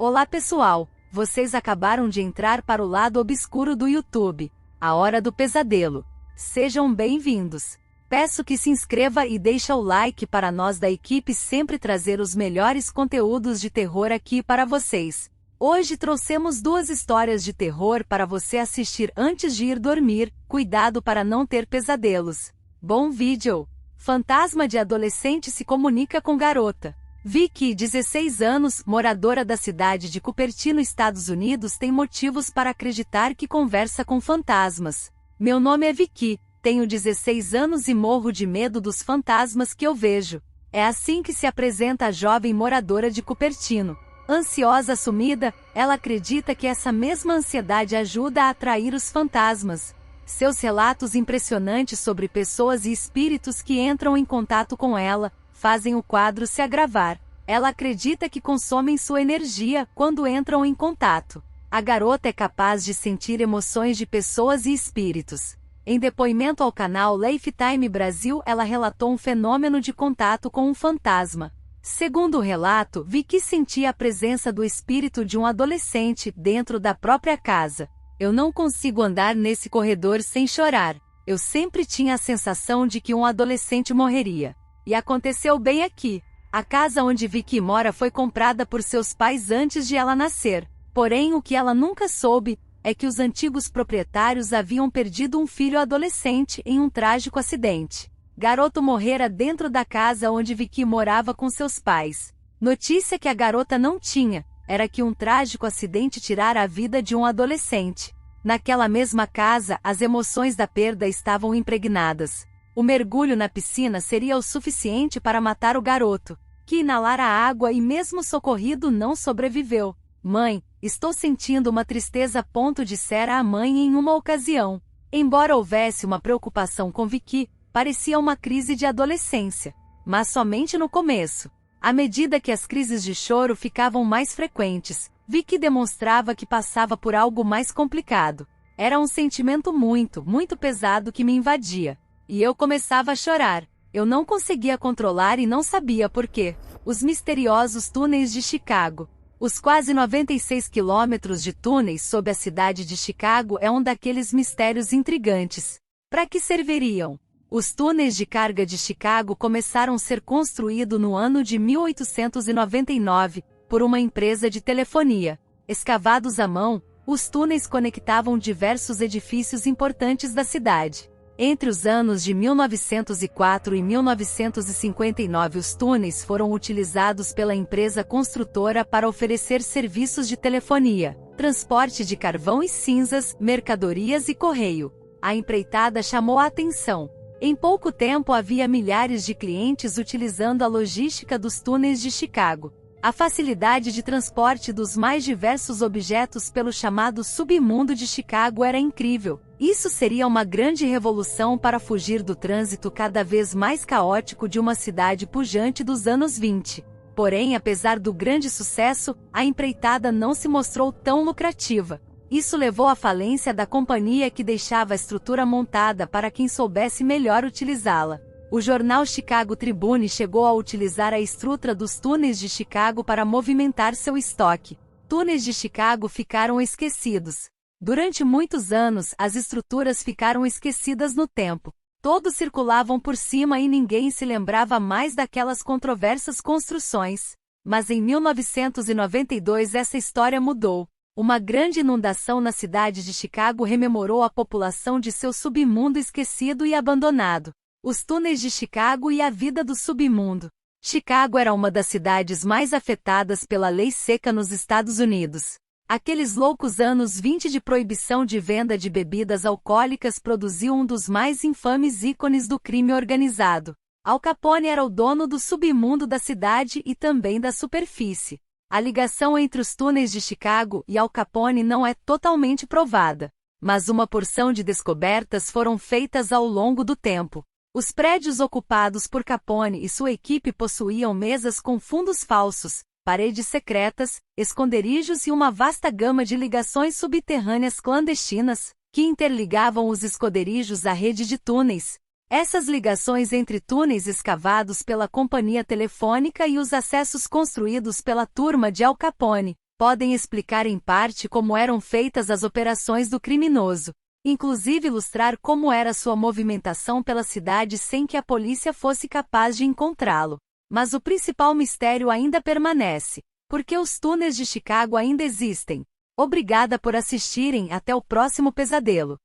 Olá pessoal, vocês acabaram de entrar para o lado obscuro do YouTube, a hora do pesadelo. Sejam bem-vindos. Peço que se inscreva e deixe o like para nós da equipe sempre trazer os melhores conteúdos de terror aqui para vocês. Hoje trouxemos duas histórias de terror para você assistir antes de ir dormir, cuidado para não ter pesadelos. Bom vídeo! Fantasma de adolescente se comunica com garota. Vicky, 16 anos, moradora da cidade de Cupertino, Estados Unidos, tem motivos para acreditar que conversa com fantasmas. Meu nome é Vicky, tenho 16 anos e morro de medo dos fantasmas que eu vejo. É assim que se apresenta a jovem moradora de Cupertino. Ansiosa assumida, ela acredita que essa mesma ansiedade ajuda a atrair os fantasmas. Seus relatos impressionantes sobre pessoas e espíritos que entram em contato com ela fazem o quadro se agravar. Ela acredita que consomem sua energia quando entram em contato. A garota é capaz de sentir emoções de pessoas e espíritos. Em depoimento ao canal Lifetime Brasil, ela relatou um fenômeno de contato com um fantasma. Segundo o relato, Vicky sentia a presença do espírito de um adolescente dentro da própria casa. Eu não consigo andar nesse corredor sem chorar. Eu sempre tinha a sensação de que um adolescente morreria. E aconteceu bem aqui. A casa onde Vicky mora foi comprada por seus pais antes de ela nascer. Porém, o que ela nunca soube é que os antigos proprietários haviam perdido um filho adolescente em um trágico acidente. Garoto morrera dentro da casa onde Vicky morava com seus pais. Notícia que a garota não tinha era que um trágico acidente tirara a vida de um adolescente. Naquela mesma casa, as emoções da perda estavam impregnadas. O mergulho na piscina seria o suficiente para matar o garoto, que inalara a água e mesmo socorrido não sobreviveu. Mãe, estou sentindo uma tristeza, dissera a mãe em uma ocasião. Embora houvesse uma preocupação com Vicky, parecia uma crise de adolescência. Mas somente no começo. À medida que as crises de choro ficavam mais frequentes, Vicky demonstrava que passava por algo mais complicado. Era um sentimento muito pesado que me invadia. E eu começava a chorar. Eu não conseguia controlar e não sabia por quê. Os misteriosos túneis de Chicago. Os quase 96 quilômetros de túneis sob a cidade de Chicago é um daqueles mistérios intrigantes. Para que serviriam? Os túneis de carga de Chicago começaram a ser construídos no ano de 1899, por uma empresa de telefonia. Escavados à mão, os túneis conectavam diversos edifícios importantes da cidade. Entre os anos de 1904 e 1959, os túneis foram utilizados pela empresa construtora para oferecer serviços de telefonia, transporte de carvão e cinzas, mercadorias e correio. A empreitada chamou a atenção. Em pouco tempo havia milhares de clientes utilizando a logística dos túneis de Chicago. A facilidade de transporte dos mais diversos objetos pelo chamado submundo de Chicago era incrível. Isso seria uma grande revolução para fugir do trânsito cada vez mais caótico de uma cidade pujante dos anos 20. Porém, apesar do grande sucesso, a empreitada não se mostrou tão lucrativa. Isso levou à falência da companhia, que deixava a estrutura montada para quem soubesse melhor utilizá-la. O jornal Chicago Tribune chegou a utilizar a estrutura dos túneis de Chicago para movimentar seu estoque. Túneis de Chicago ficaram esquecidos. Durante muitos anos, as estruturas ficaram esquecidas no tempo. Todos circulavam por cima e ninguém se lembrava mais daquelas controversas construções. Mas em 1992 essa história mudou. Uma grande inundação na cidade de Chicago rememorou a população de seu submundo esquecido e abandonado. Os túneis de Chicago e a vida do submundo. Chicago era uma das cidades mais afetadas pela lei seca nos Estados Unidos. Aqueles loucos anos 20 de proibição de venda de bebidas alcoólicas produziu um dos mais infames ícones do crime organizado. Al Capone era o dono do submundo da cidade e também da superfície. A ligação entre os túneis de Chicago e Al Capone não é totalmente provada, mas uma porção de descobertas foram feitas ao longo do tempo. Os prédios ocupados por Capone e sua equipe possuíam mesas com fundos falsos, paredes secretas, esconderijos e uma vasta gama de ligações subterrâneas clandestinas, que interligavam os esconderijos à rede de túneis. Essas ligações entre túneis escavados pela companhia telefônica e os acessos construídos pela turma de Al Capone podem explicar em parte como eram feitas as operações do criminoso, inclusive ilustrar como era sua movimentação pela cidade sem que a polícia fosse capaz de encontrá-lo. Mas o principal mistério ainda permanece: por que os túneis de Chicago ainda existem? Obrigada por assistirem, até o próximo pesadelo.